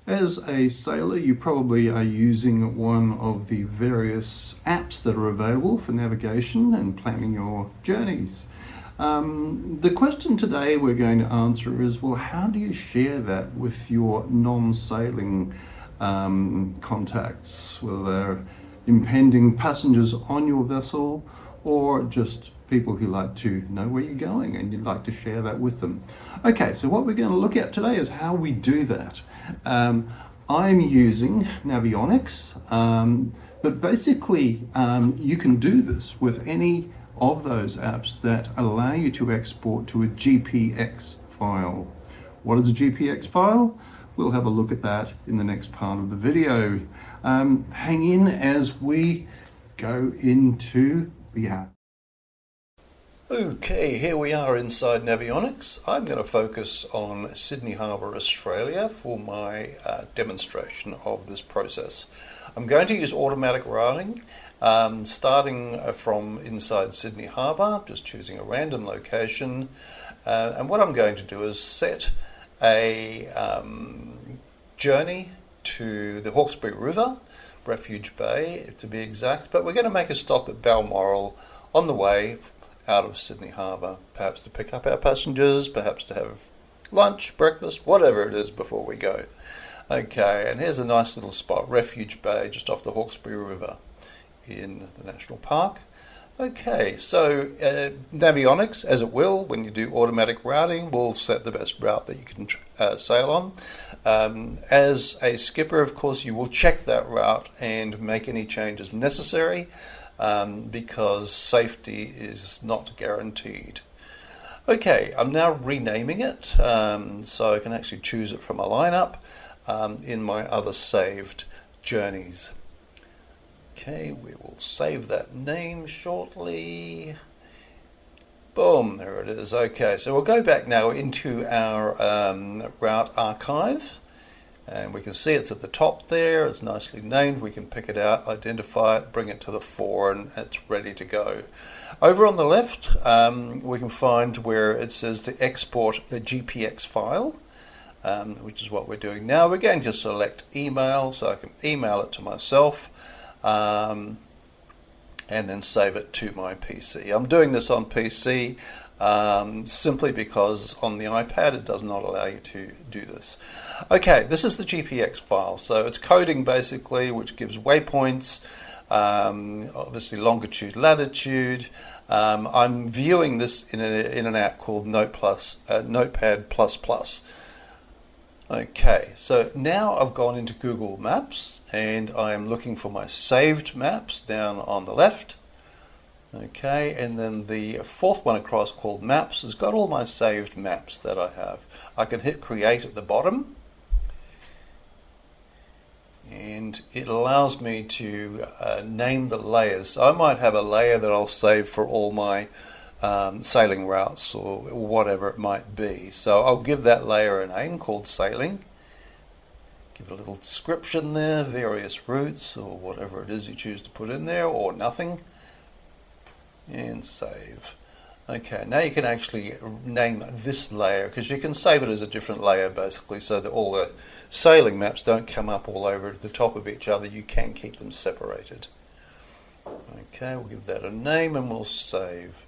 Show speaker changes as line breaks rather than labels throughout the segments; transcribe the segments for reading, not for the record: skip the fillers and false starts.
As a sailor, you probably are using one of the various apps that are available for navigation and planning your journeys. The question today we're going to answer is, well, how do you share that with your non-sailing contacts, whether they're impending passengers on your vessel or just people who like to know where you're going and you'd like to share that with them. Okay, so what we're going to look at today is how we do that. I'm using Navionics, but basically you can do this with any of those apps that allow you to export to a GPX file. What is a GPX file? We'll have a look at that in the next part of the video. Hang in as we go into the app. Okay, here we are inside Navionics. I'm going to focus on Sydney Harbour, Australia for my demonstration of this process. I'm going to use automatic routing, starting from inside Sydney Harbour, just choosing a random location. And what I'm going to do is set a journey to the Hawkesbury River, Refuge Bay to be exact, but we're going to make a stop at Balmoral on the way out of Sydney Harbour, perhaps to pick up our passengers, perhaps to have lunch, breakfast, whatever it is before we go. Okay, and here's a nice little spot, Refuge Bay, just off the Hawkesbury River in the National Park. Okay, so Navionics, as it will, when you do automatic routing, will set the best route that you can sail on. As a skipper, of course, you will check that route and make any changes necessary, because safety is not guaranteed. Okay, I'm now renaming it, so I can actually choose it from a lineup in my other saved journeys. Okay, we will save that name shortly. Boom, there it is. Okay, so we'll go back now into our route archive. And we can see it's at the top there, it's nicely named, we can pick it out, identify it, bring it to the fore, and it's ready to go. Over on the left, we can find where it says to export a GPX file, which is what we're doing now. We're going to select email, so I can email it to myself, and then save it to my PC. I'm doing this on PC simply because on the iPad it does not allow you to do this. Okay, this is the GPX file. So it's coding basically, which gives waypoints, obviously longitude, latitude. I'm viewing this in an app called Notepad++. Okay, so now I've gone into Google Maps and I'm looking for my saved maps down on the left. Okay, and then the fourth one across called Maps has got all my saved maps that I have. I can hit Create at the bottom and it allows me to name the layers. So I might have a layer that I'll save for all my sailing routes or whatever it might be. So I'll give that layer a name called Sailing. Give it a little description there, various routes or whatever it is you choose to put in there, or nothing. And save. Okay, now you can actually name this layer, because you can save it as a different layer basically, so that all the sailing maps don't come up all over the top of each other. You can keep them separated. Okay, we'll give that a name and we'll save.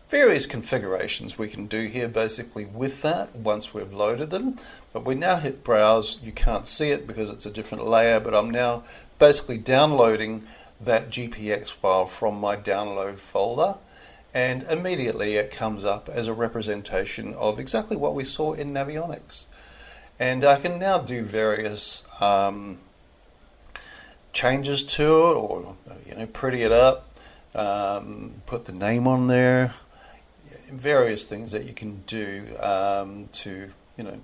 Various configurations we can do here basically with that once we've loaded them, but we now hit browse. You can't see it because it's a different layer, but I'm now basically downloading that GPX file from my download folder, and immediately it comes up as a representation of exactly what we saw in Navionics. And I can now do various changes to it, or pretty it up, put the name on there, various things that you can do to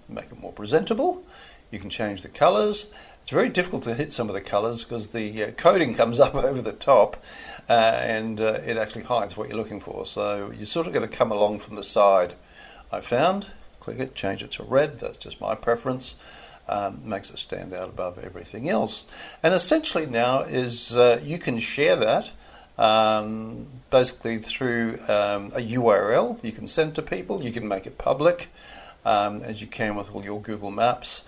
make it more presentable. You can change the colors. It's very difficult to hit some of the colors because the coding comes up over the top and it actually hides what you're looking for. So you're sort of going to come along from the side. I found, click it, change it to red. That's just my preference. Makes it stand out above everything else. And essentially now is you can share that basically through a URL you can send to people. You can make it public as you can with all your Google Maps.